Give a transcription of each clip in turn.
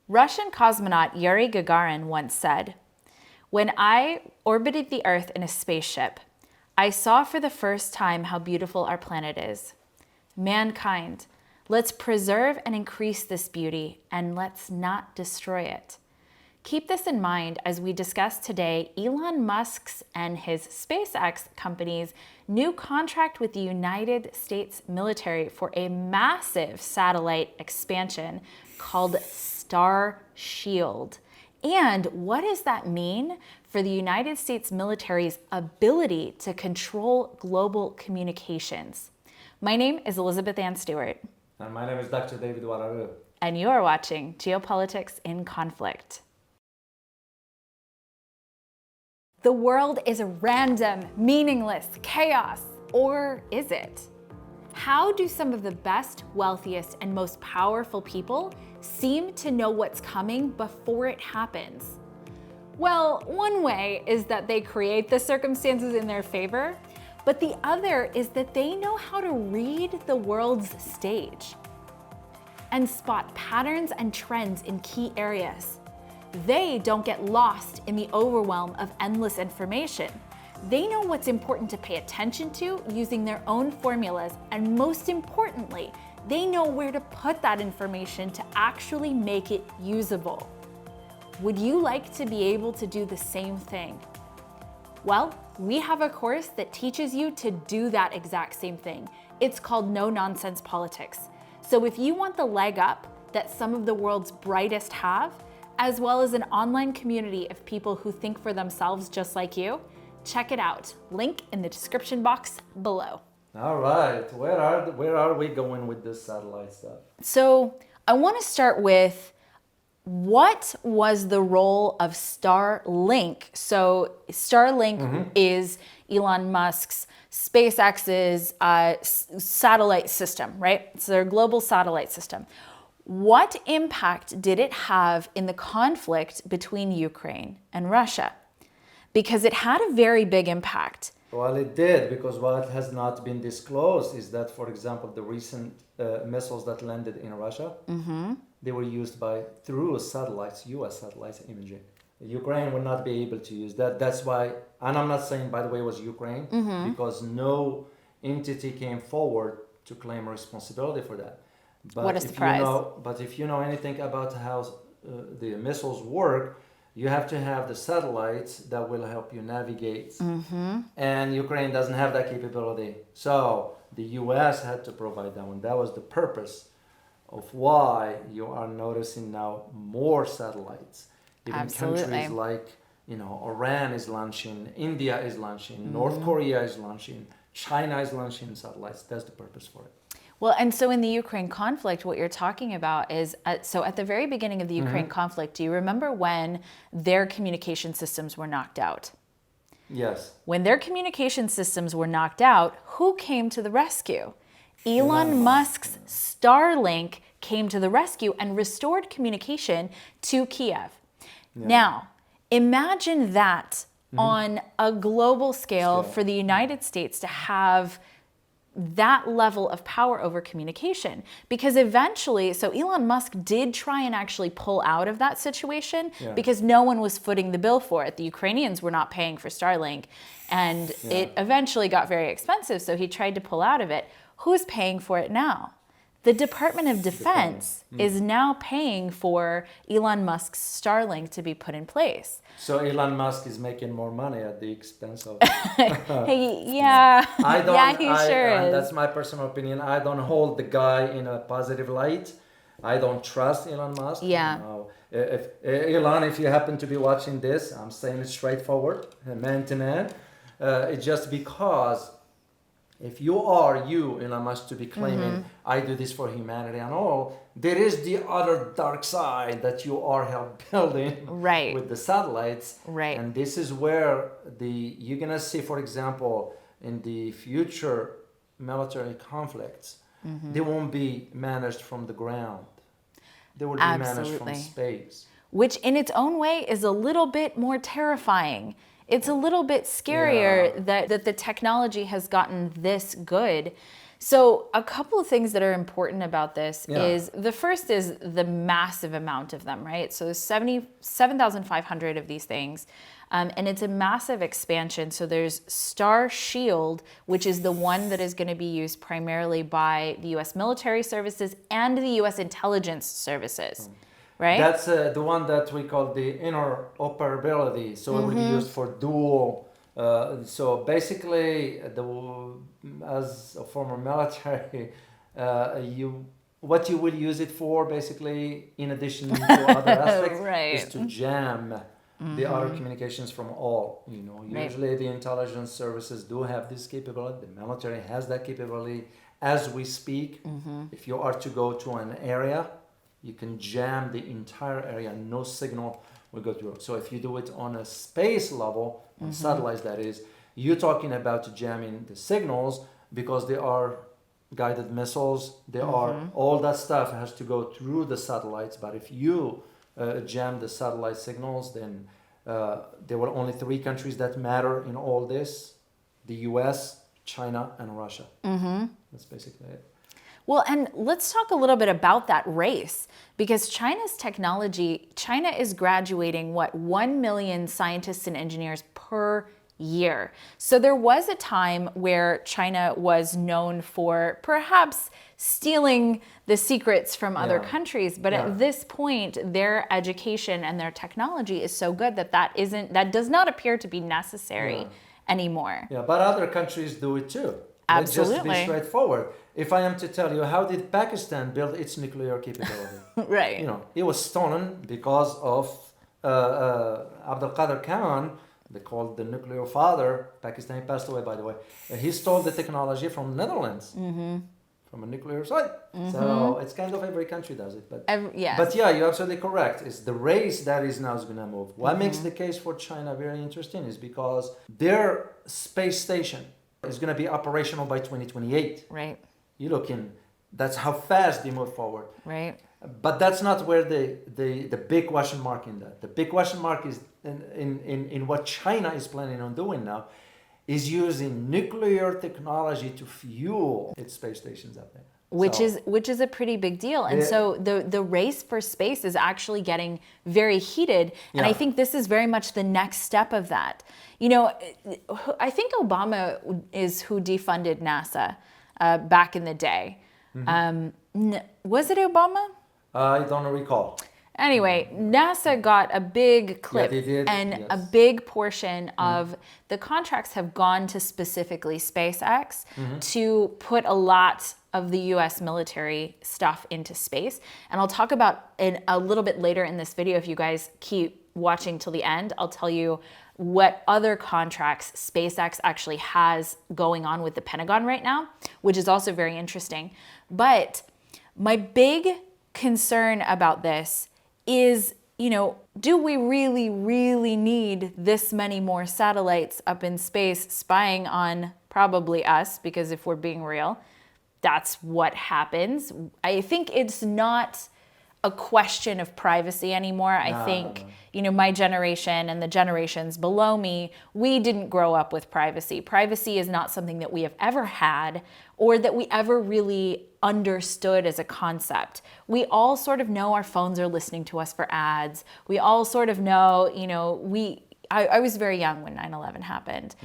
Russian cosmonaut Yuri Gagarin once said, "When I orbited the Earth in a spaceship, I saw for the first time how beautiful our planet is. Mankind, let's preserve and increase this beauty, and let's not destroy it." Keep this in mind as we discuss today Elon Musk's and his SpaceX company's new contract with the United States military for a massive satellite expansion called Starshield. And what does that mean for the United States military's ability to control global communications? My name is Elizabeth Ann Stewart. And my name is Dr. David Wararu. And you are watching Geopolitics in Conflict. The world is a random, meaningless chaos, or is it? How do some of the best, wealthiest, and most powerful people seem to know what's coming before it happens? Well, one way is that they create the circumstances in their favor, but the other is that they know how to read the world's stage and spot patterns and trends in key areas. They don't get lost in the overwhelm of endless information. They know what's important to pay attention to using their own formulas, and most importantly, they know where to put that information to actually make it usable. Would you like to be able to do the same thing? Well, we have a course that teaches you to do that exact same thing. It's called No Nonsense Politics. So if you want the leg up that some of the world's brightest have, as well as an online community of people who think for themselves just like you, check it out. Link in the description box below. All right, where are we going with this satellite stuff? So I want to start with, what was the role of Starlink? So Starlink is Elon Musk's, SpaceX's satellite system, right? It's their global satellite system. What impact did it have in the conflict between Ukraine and Russia? Because it had a very big impact. Well, it did, because what has not been disclosed is that, for example, the recent missiles that landed in Russia, they were used through satellites, U.S. satellites imaging. Ukraine would not be able to use that. That's why, and I'm not saying, by the way, it was Ukraine, because no entity came forward to claim responsibility for that. But what a surprise. But if you know anything about how the missiles work, you have to have the satellites that will help you navigate. And Ukraine doesn't have that capability. So the US had to provide that one. That was the purpose of why you are noticing now more satellites. Even Absolutely. countries like, Iran is launching, India is launching, North Korea is launching, China is launching satellites. That's the purpose for it. Well, and so in the Ukraine conflict, what you're talking about is, so at the very beginning of the Ukraine conflict, do you remember when their communication systems were knocked out? Yes. When their communication systems were knocked out, who came to the rescue? Elon Musk's Starlink came to the rescue and restored communication to Kiev. Yeah. Now, imagine that on a global scale for the United States to have that level of power over communication, because eventually, so Elon Musk did try and actually pull out of that situation because no one was footing the bill for it. The Ukrainians were not paying for Starlink, and it eventually got very expensive, so he tried to pull out of it. Who's paying for it now? The Department of Defense is now paying for Elon Musk's Starlink to be put in place. So Elon Musk is making more money at the expense of... Hey, yeah. He sure is. That's my personal opinion. I don't hold the guy in a positive light. I don't trust Elon Musk. Yeah. Elon, if you happen to be watching this, I'm saying it straightforward, man to man. It's just because if Elon Musk, to be claiming, I do this for humanity and all, there is the other dark side that you are help building with the satellites. Right. And this is where you're going to see, for example, in the future military conflicts, they won't be managed from the ground. They will be managed from space. Which in its own way is a little bit more terrifying. It's a little bit scarier that the technology has gotten this good. So a couple of things that are important about this Yeah. is the first is the massive amount of them, right? So there's 77,500 of these things. And it's a massive expansion. So there's Starshield, which is the one that is going to be used primarily by the U.S. military services and the U.S. intelligence services, right? That's the one that we call the interoperability. So it will be used for dual. So basically, as a former military, what you will use it for, basically, in addition to other aspects, Right. is to jam the other communications from all. Usually the intelligence services do have this capability. The military has that capability. As we speak, if you are to go to an area, you can jam the entire area. No signal will go through. So if you do it on a space level, on satellites that is, you're talking about jamming the signals because they are guided missiles. They are, all that stuff has to go through the satellites. But if you jam the satellite signals, then there were only 3 countries that matter in all this: the US, China, and Russia. That's basically it. Well, and let's talk a little bit about that race, because China's technology, China is graduating, 1 million scientists and engineers per year. So there was a time where China was known for perhaps stealing the secrets from other countries, but at this point, their education and their technology is so good that that does not appear to be necessary anymore. Yeah, but other countries do it too. Absolutely. Let's just be straightforward. If I am to tell you, how did Pakistan build its nuclear capability? Right. It was stolen because of Abdul Qadir Khan. They called the nuclear father. Pakistan passed away, by the way. He stole the technology from Netherlands, from a nuclear site. So it's kind of every country does it. But Yes. but yeah, you're absolutely correct. It's the race that is now going to move. What makes the case for China very interesting is because their space station is going to be operational by 2028. Right. You look in, that's how fast they move forward. Right. But that's not where the big question mark in that. The big question mark is in what China is planning on doing now, is using nuclear technology to fuel its space stations out there. Which is a pretty big deal. And so the race for space is actually getting very heated. And I think this is very much the next step of that. I think Obama is who defunded NASA back in the day. Was it Obama? I don't recall. Anyway, NASA got a big clip, they did, and yes. a big portion of the contracts have gone to specifically SpaceX to put a lot of the US military stuff into space. And I'll talk about in a little bit later in this video. If you guys keep watching till the end, I'll tell you what other contracts SpaceX actually has going on with the Pentagon right now, which is also very interesting. But my big concern about this is, do we really, really need this many more satellites up in space spying on probably us? Because if we're being real, that's what happens. I think it's not a question of privacy anymore. I think, my generation and the generations below me, we didn't grow up with privacy. Privacy is not something that we have ever had or that we ever really understood as a concept. We all sort of know our phones are listening to us for ads. We all sort of know, I was very young when 9/11 happened.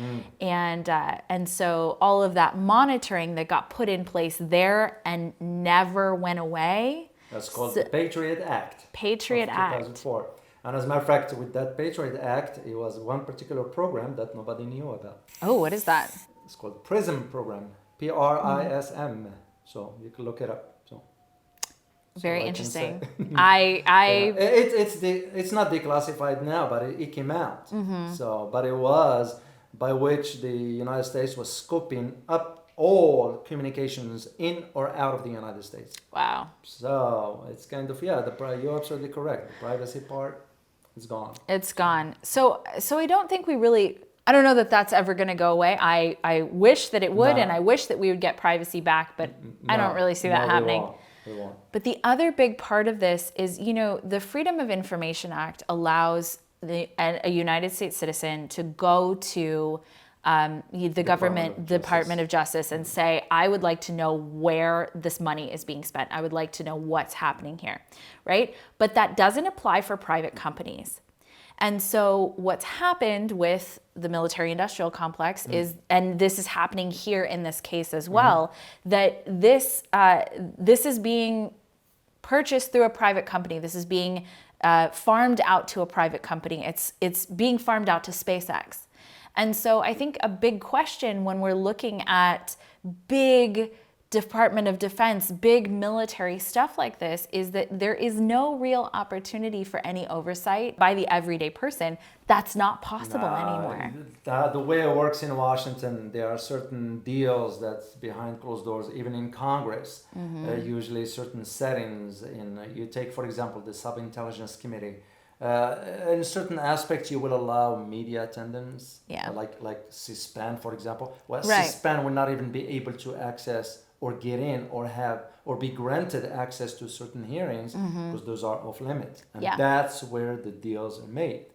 And so all of that monitoring that got put in place there and never went away. That's called the Patriot Act. Patriot of Act. 2004. And as a matter of fact, with that Patriot Act, it was one particular program that nobody knew about. Oh, what is that? It's called PRISM program. PRISM. So you can look it up. Very I interesting. can I it's not declassified now, but it came out. So, but it was by which the United States was scoping up all communications in or out of the United States. Wow. So it's kind of you're absolutely correct. The privacy part is gone. It's gone. So I don't think we really. I don't know that that's ever going to go away. I wish that it would, No. and I wish that we would get privacy back, but I don't really see that happening. We won't. But the other big part of this is, the Freedom of Information Act allows a United States citizen to go to the government Department of Justice and say, I would like to know where this money is being spent. I would like to know what's happening here, right? But that doesn't apply for private companies. And so what's happened with the military-industrial complex is, and this is happening here in this case as well, that this is being purchased through a private company. This is being farmed out to a private company. It's being farmed out to SpaceX. And so I think a big question when we're looking at big Department of Defense, big military stuff like this, is that there is no real opportunity for any oversight by the everyday person. That's not possible anymore. The way it works in Washington, there are certain deals that's behind closed doors, even in Congress. Usually certain settings. You take, for example, the Sub-Intelligence Committee. In certain aspects, you will allow media attendance, like C-SPAN, for example. Well, C-SPAN will not even be able to access or get in or be granted access to certain hearings because those are off limit. And that's where the deals are made.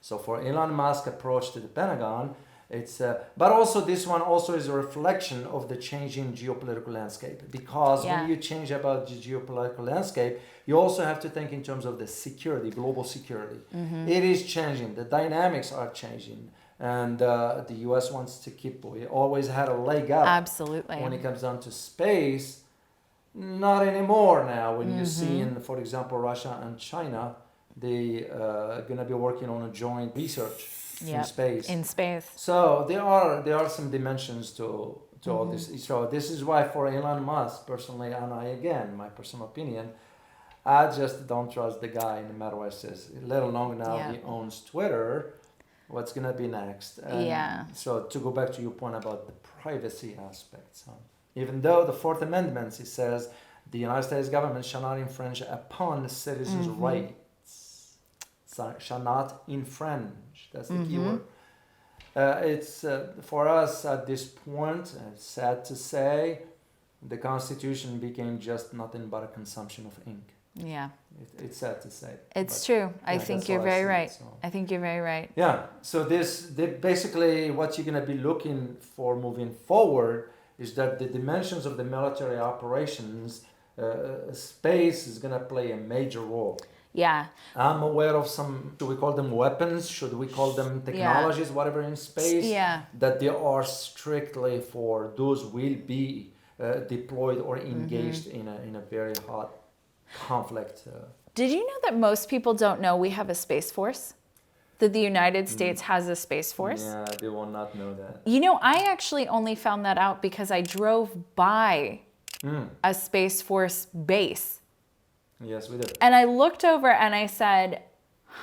So for Elon Musk approach to the Pentagon, it's but also this one also is a reflection of the changing geopolitical landscape, because when you change about the geopolitical landscape, you also have to think in terms of the security, global security. It is changing. The dynamics are changing. And the U.S. wants to keep, we always had a leg up. Absolutely. When it comes down to space, not anymore now. When you see in, for example, Russia and China, they going to be working on a joint research in space. In space. So there are some dimensions to all this. So this is why for Elon Musk, personally, and again, my personal opinion, I just don't trust the guy no matter what he says, let alone now he owns Twitter. What's going to be next? And so to go back to your point about the privacy aspects, even though the Fourth Amendment, it says the United States government shall not infringe upon citizens' rights. So, shall not infringe. That's the key word. It's for us at this point, it's sad to say, the Constitution became just nothing but a consumption of ink. Yeah. It's sad to say. It's true. I think you're very right. I think you're very right. Yeah. So basically what you're going to be looking for moving forward is that the dimensions of the military operations, space is going to play a major role. Yeah. I'm aware of some, should we call them weapons? Should we call them technologies, whatever in space? Yeah. That they are strictly for those will be deployed or engaged in a very hot conflict. Did you know that most people don't know we have a space force? That the United States has a space force? Yeah, they will not know that. You know, I actually only found that out because I drove by a space force base. Yes, we do. And I looked over and I said,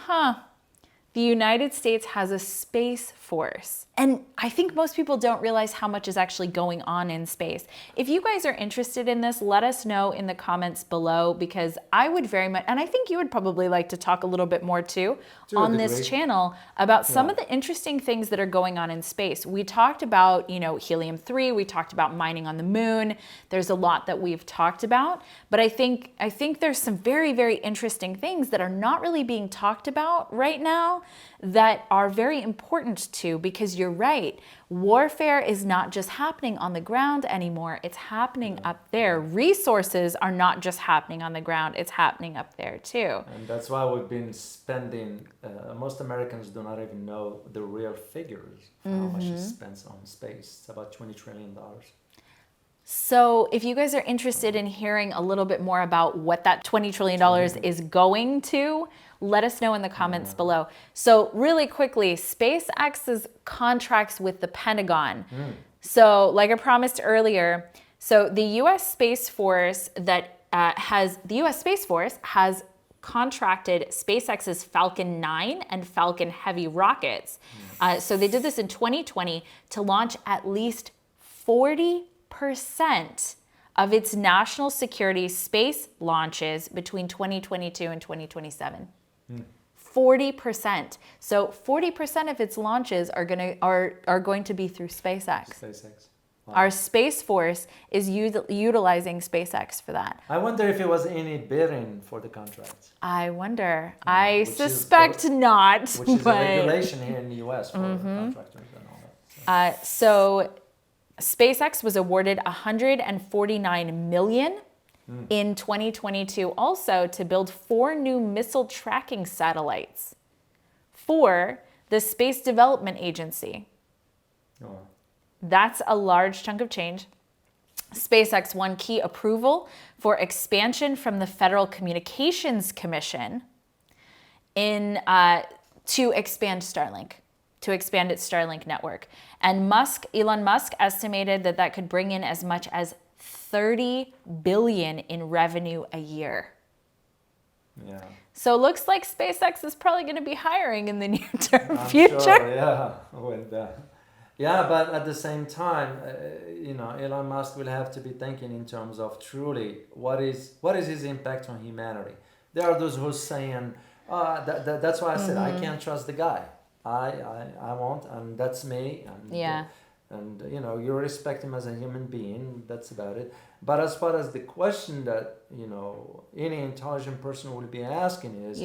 the United States has a space force. And I think most people don't realize how much is actually going on in space. If you guys are interested in this, let us know in the comments below, because I would very much, and I think you would probably like to talk a little bit more too on this channel about some of the interesting things that are going on in space. We talked about, helium-3, we talked about mining on the moon. There's a lot that we've talked about, but I think there's some very, very interesting things that are not really being talked about right now that are very important too, because you're right. Warfare is not just happening on the ground anymore. It's happening up there. Resources are not just happening on the ground. It's happening up there too. And that's why we've been spending, most Americans do not even know the real figures for how much is spent on space. It's about $20 trillion. So if you guys are interested in hearing a little bit more about what that $20 trillion is going to, let us know in the comments below. So really quickly, SpaceX's contracts with the Pentagon. So like I promised earlier, so the U.S. Space Force has contracted SpaceX's Falcon 9 and Falcon Heavy rockets. So they did this in 2020 to launch at least 40% of its national security space launches between 2022 and 2027. 40%. So 40% of its launches are going to be through SpaceX. Wow. Our Space Force is utilizing SpaceX for that. I wonder if it was any bidding for the contract. I wonder. I suspect not. Which is a regulation here in the U.S. for contractors and all that. So. So SpaceX was awarded $149 million in 2022 also to build 4 new missile tracking satellites for the Space Development Agency. Oh. That's a large chunk of change. SpaceX won key approval for expansion from the Federal Communications Commission to expand Starlink, to expand its Starlink network. And Elon Musk estimated that could bring in as much as $30 billion in revenue a year. Yeah. So it looks like SpaceX is probably going to be hiring in the near-term I'm future. Sure, yeah. With that. Yeah, but at the same time, Elon Musk will have to be thinking in terms of truly what is his impact on humanity. There are those who are saying, that's why I said I can't trust the guy. I won't, and that's me. And, Yeah. You respect him as a human being. That's about it. But as far as the question that any intelligent person will be asking is,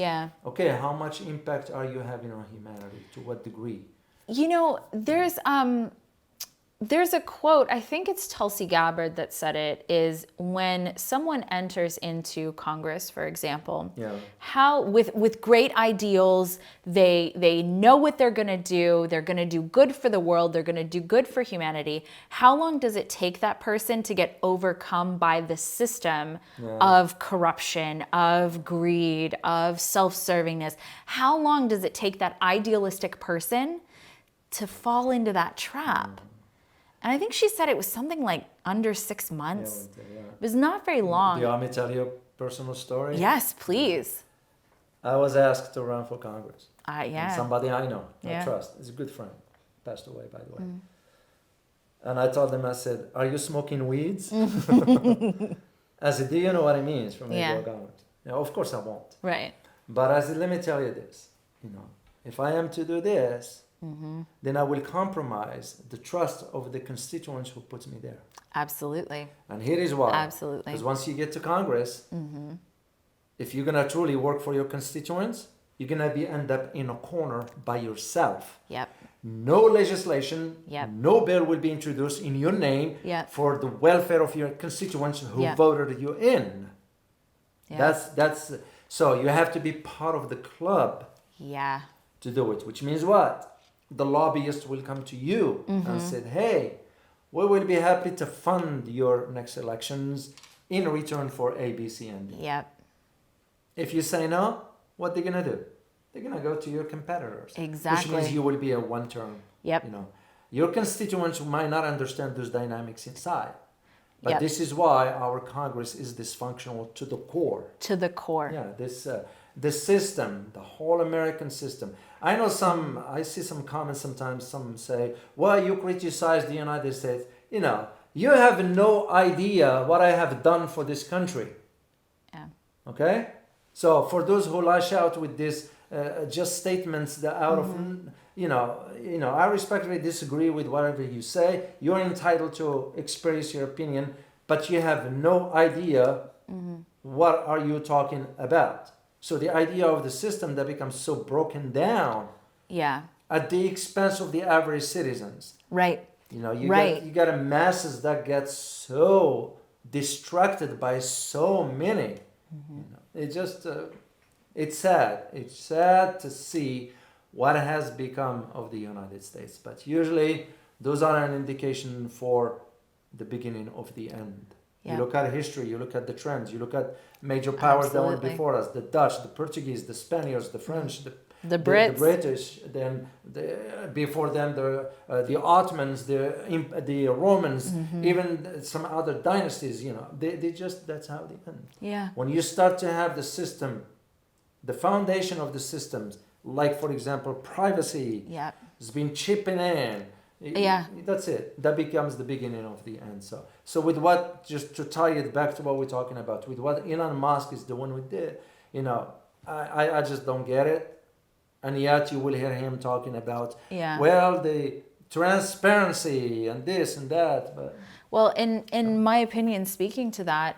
okay, how much impact are you having on humanity? To what degree? There's a quote, I think it's Tulsi Gabbard that said it, is when someone enters into Congress, for example, how with great ideals, they know what they're going to do, they're going to do good for the world, they're going to do good for humanity. How long does it take that person to get overcome by the system of corruption, of greed, of self-servingness? How long does it take that idealistic person to fall into that trap? And I think she said it was something like under 6 months. It was not very long. Do you want me to tell you a personal story? Yes, please. I was asked to run for Congress. And somebody I know, I trust. It's a good friend. Passed away, by the way. And I told them, I said, are you smoking weeds? I said, do you know what it means for me to go government? Of course I won't. Right. But I said, let me tell you this. If I am to do this, then I will compromise the trust of the constituents who puts me there. Absolutely. And here is why. Absolutely. Because once you get to Congress, if you're going to truly work for your constituents, you're going to end up in a corner by yourself. Yep. No legislation, no bill will be introduced in your name for the welfare of your constituents who voted you in. That's so you have to be part of the club to do it, which means what? The lobbyists will come to you and said, hey, we will be happy to fund your next elections in return for A, B, C, and D. Yep. If you say no, what they're going to do? They're going to go to your competitors. Exactly. Which means you will be a one-term. Yep. Your constituents might not understand those dynamics inside. But this is why our Congress is dysfunctional to the core. To the core. Yeah, the system, the whole American system. I see some comments sometimes, some say, well, you criticize the United States. You have no idea what I have done for this country. Yeah. Okay? So for those who lash out with this just statements that out of, I respectfully disagree with whatever you say. You're entitled to express your opinion, but you have no idea what are you talking about. So the idea of the system that becomes so broken down at the expense of the average citizens. Right. You got a masses that get so distracted by so many. It just, it's sad. It's sad to see what has become of the United States. But usually those are an indication for the beginning of the end. You look at history, you look at the trends, you look at major powers that were before us, the Dutch, the Portuguese, the Spaniards, the French, the Brits, the British, then before them the Ottomans, the Romans, even some other dynasties, they just, that's how they end. Yeah. When you start to have the system, the foundation of the systems, like for example, privacy has been chipping in. That's it. That becomes the beginning of the end. So with what, just to tie it back to what we're talking about, with what Elon Musk is doing with it, I just don't get it. And yet you will hear him talking about, well, the transparency and this and that. But well, in my opinion, speaking to that,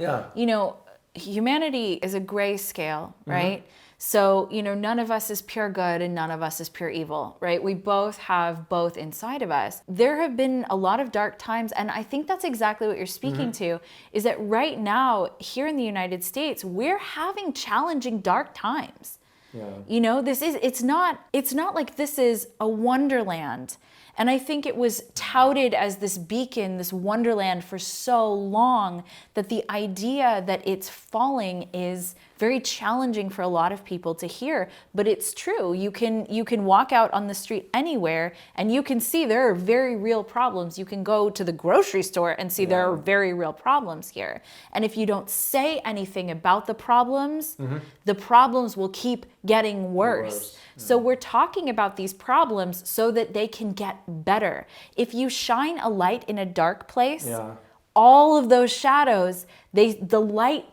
humanity is a gray scale, right? So, none of us is pure good and none of us is pure evil, right? We both have both inside of us. There have been a lot of dark times, and I think that's exactly what you're speaking to, is that right now, here in the United States, we're having challenging dark times. Yeah. It's not like this is a wonderland. And I think it was touted as this beacon, this wonderland for so long that the idea that it's falling is very challenging for a lot of people to hear. But it's true. You can walk out on the street anywhere and you can see there are very real problems. You can go to the grocery store and see there are very real problems here. And if you don't say anything about the problems will keep getting worse. So we're talking about these problems so that they can get better. If you shine a light in a dark place, all of those shadows, the light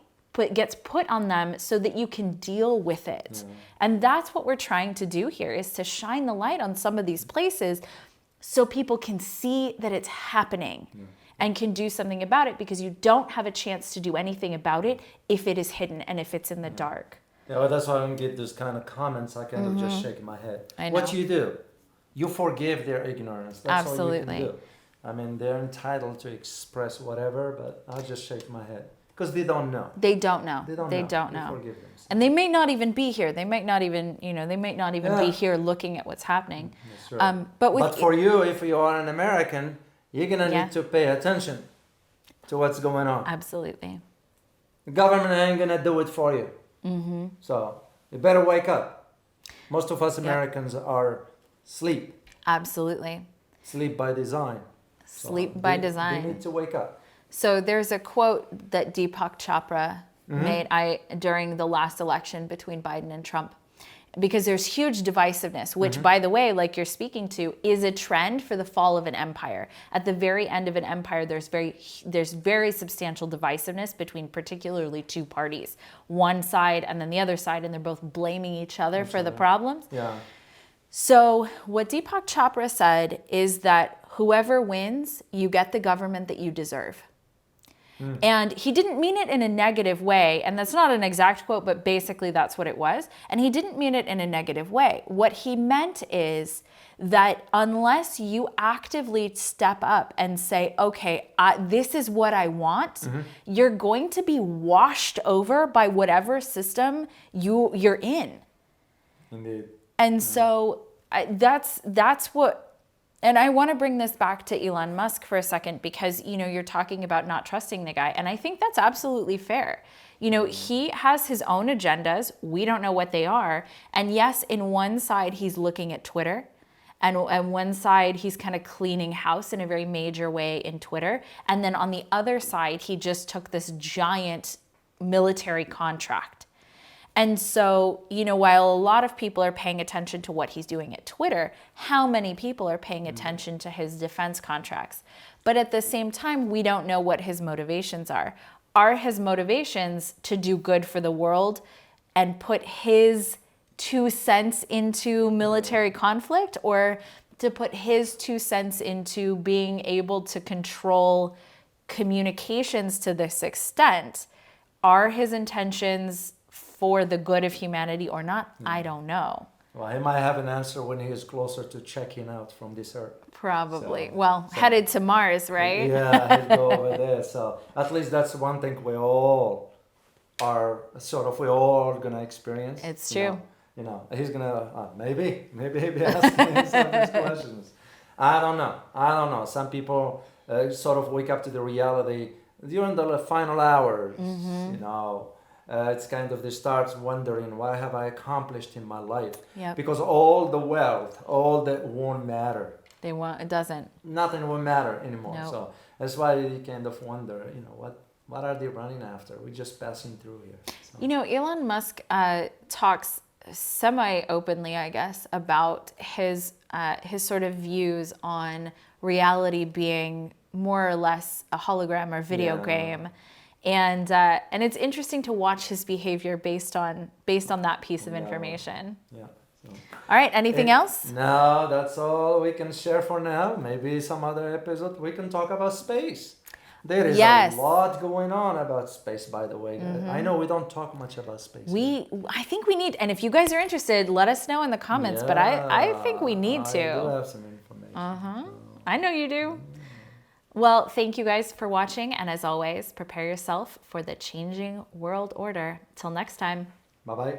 gets put on them so that you can deal with it. And that's what we're trying to do here, is to shine the light on some of these places so people can see that it's happening and can do something about it, because you don't have a chance to do anything about it if it is hidden and if it's in the dark. Yeah, well, that's why I don't get those kind of comments. I kind of just shake my head. I know. What you do? You forgive their ignorance. That's all you can do. I mean, they're entitled to express whatever, but I'll just shake my head. Because they don't know. They don't know. They don't know. You forgive them. And they may not even be here. They might not even, be here looking at what's happening. That's right. But for you, if you are an American, you're going to need to pay attention to what's going on. Absolutely. The government ain't going to do it for you. So you better wake up. Most of us Americans are asleep. Absolutely. Sleep by design. Sleep by design. They need to wake up. So there's a quote that Deepak Chopra made during the last election between Biden and Trump, because there's huge divisiveness, which, by the way, like you're speaking to, is a trend for the fall of an empire. At the very end of an empire, there's very substantial divisiveness between particularly two parties, one side and then the other side, and they're both blaming each other for the problems. Yeah. So what Deepak Chopra said is that whoever wins, you get the government that you deserve. And he didn't mean it in a negative way, and that's not an exact quote, but basically that's what it was. And he didn't mean it in a negative way. What he meant is that unless you actively step up and say, okay, this is what I want, you're going to be washed over by whatever system you're in. Indeed. And so that's what. And I want to bring this back to Elon Musk for a second, because, you're talking about not trusting the guy. And I think that's absolutely fair. He has his own agendas. We don't know what they are. And yes, in one side, he's looking at Twitter. And one side, he's kind of cleaning house in a very major way in Twitter. And then on the other side, he just took this giant military contract. And so, while a lot of people are paying attention to what he's doing at Twitter, how many people are paying attention to his defense contracts? But at the same time, we don't know what his motivations are. Are his motivations to do good for the world and put his 2 cents into military conflict, or to put his 2 cents into being able to control communications to this extent? Are his intentions for the good of humanity or not? I don't know. Well, he might have an answer when he is closer to checking out from this earth. Probably. Headed to Mars, right? Yeah, he'd go over there. So at least that's one thing we all are going to experience. It's true. He's going to, maybe he'll be asking some of these questions. I don't know. Some people sort of wake up to the reality during the final hours, it's kind of, they start wondering, what have I accomplished in my life? Yep. Because all the wealth, all that won't matter. It doesn't. Nothing will matter anymore. Nope. So that's why you kind of wonder, what are they running after? We're just passing through here. So. Elon Musk talks semi-openly, I guess, about his sort of views on reality being more or less a hologram or video game. And it's interesting to watch his behavior based on that piece of information. Yeah. So. All right. Anything else? No, that's all we can share for now. Maybe some other episode we can talk about space. There is Yes. a lot going on about space, by the way. I know we don't talk much about space. I think we need, and if you guys are interested, let us know in the comments, but I think we need to. I do have some information. I know you do. Well, thank you guys for watching, and as always, prepare yourself for the changing world order. Till next time. Bye-bye.